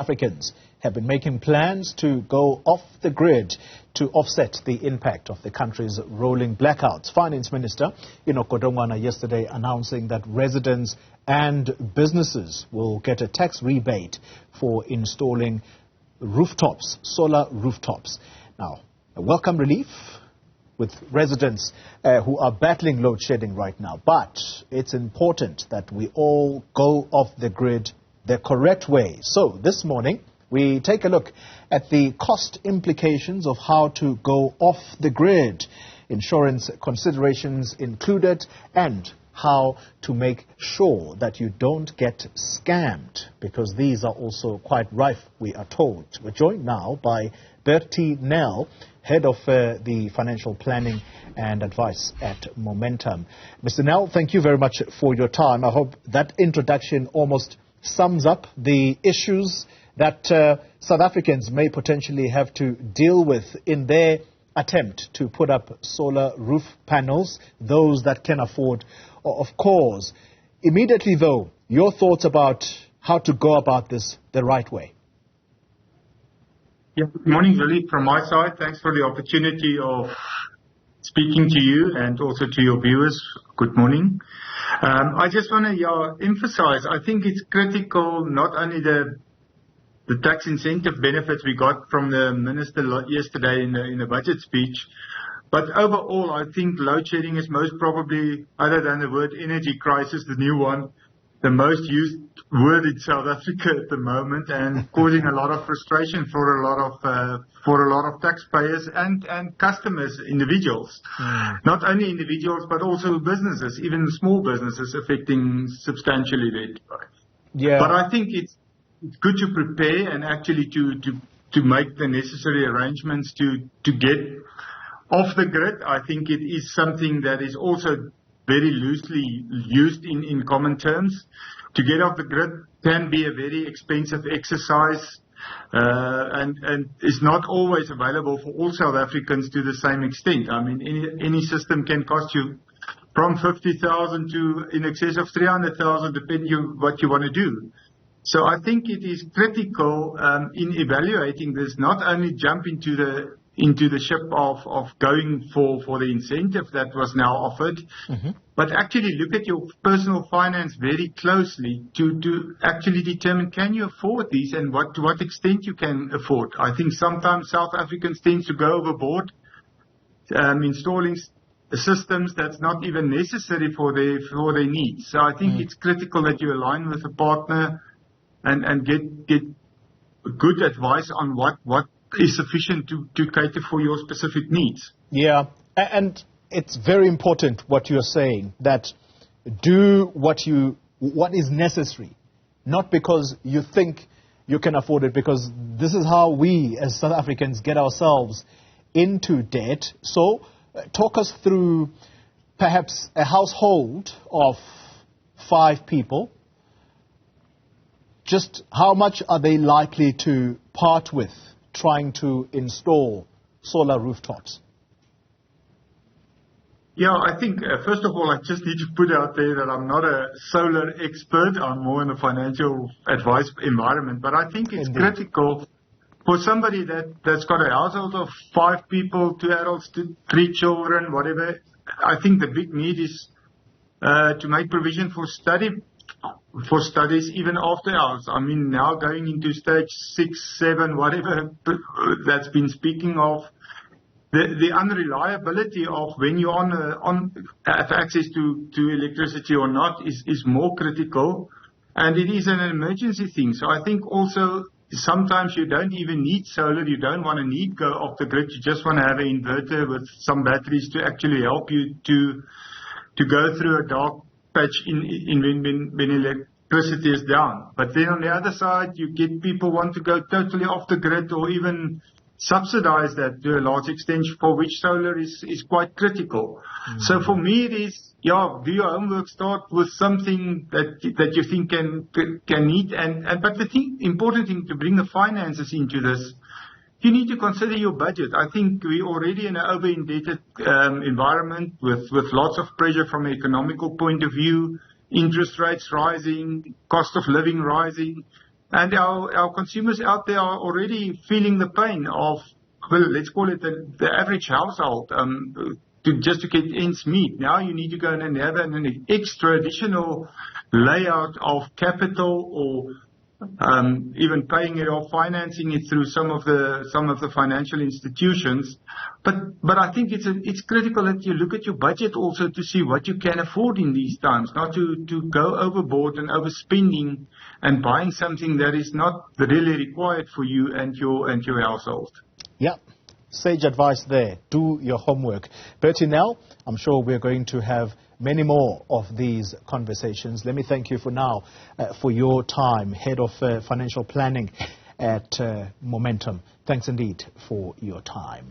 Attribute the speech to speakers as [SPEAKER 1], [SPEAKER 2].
[SPEAKER 1] Africans have been making plans to go off the grid to offset the impact of the country's rolling blackouts. Finance Minister Enoch Godongwana yesterday announcing that residents and businesses will get a tax rebate for installing rooftops, solar rooftops. Now, a welcome relief with residents who are battling load shedding right now. But it's important that we all go off the grid the correct way. So this morning, we take a look at the cost implications of how to go off the grid, insurance considerations included, and how to make sure that you don't get scammed, because these are also quite rife, we are told. We're joined now by Bertie Nel, Head of the Financial Planning and Advice at Momentum. Mr. Nel, thank you very much for your time. I hope that introduction almost sums up the issues that South Africans may potentially have to deal with in their attempt to put up solar roof panels, those that can afford, of course. Immediately, though, your thoughts about how to go about this the right way.
[SPEAKER 2] Yeah, good morning, Willie. From my side, thanks for the opportunity of speaking to you and also to your viewers. Good morning. I just want to emphasize, I think it's critical not only the tax incentive benefits we got from the minister yesterday in the budget speech, but overall I think load shedding is most probably, other than the word energy crisis, the new one, the most used word in South Africa at the moment, and causing a lot of frustration for a lot of taxpayers and customers, individuals. Not only individuals but also businesses, even small businesses, affecting substantially their.
[SPEAKER 1] Yeah.
[SPEAKER 2] But I think it's good to prepare and actually to make the necessary arrangements to get off the grid. I think it is something that is also very loosely used in common terms. To get off the grid can be a very expensive exercise and is not always available for all South Africans to the same extent. I mean, any system can cost you from 50,000 to in excess of 300,000, depending on what you want to do. So I think it is critical in evaluating this, not only jump into the ship of going for the incentive that was now offered, but actually look at your personal finance very closely to actually determine, can you afford these and to what extent you can afford. I think sometimes South Africans tend to go overboard installing systems that's not even necessary for their needs. So I think it's critical that you align with a partner and get good advice on what is sufficient to cater for your specific needs.
[SPEAKER 1] Yeah, and it's very important what you're saying, that do what is necessary, not because you think you can afford it, because this is how we as South Africans get ourselves into debt. So talk us through perhaps a household of 5 people. Just how much are they likely to part with trying to install solar rooftops?
[SPEAKER 2] Yeah, I think, first of all, I just need to put out there that I'm not a solar expert. I'm more in the financial advice environment. But I think it's critical for somebody that's got a household of 5 people, 2 adults, 3 children, whatever. I think the big need is to make provision for studies even after hours. I mean, now going into stage 6, 7, whatever that's been speaking of, the unreliability of when you have access to electricity or not is more critical, and it is an emergency thing. So I think also sometimes you don't even need solar. You don't want to go off the grid. You just want to have an inverter with some batteries to actually help you to go through a dark patch when electricity is down. But then on the other side, you get people want to go totally off the grid or even subsidize that to a large extent, for which solar is quite critical. So for me it is, do your homework, start with something that you think can meet, but the important thing to bring the finances into this, you need to consider your budget. I think we're already in an over-indebted environment with lots of pressure from an economical point of view, interest rates rising, cost of living rising. And our consumers out there are already feeling the pain of, well, let's call it the average household, just to get ends meet. Now you need to go and have an extra additional layout of capital, or even paying it or financing it through some of the financial institutions. But I think it's critical that you look at your budget also to see what you can afford in these times, not to go overboard and overspending and buying something that is not really required for you and your household.
[SPEAKER 1] Yeah. Sage advice there. Do your homework. Bertie Nel, I'm sure we're going to have many more of these conversations. Let me thank you for now for your time, Head of Financial Planning at Momentum. Thanks indeed for your time.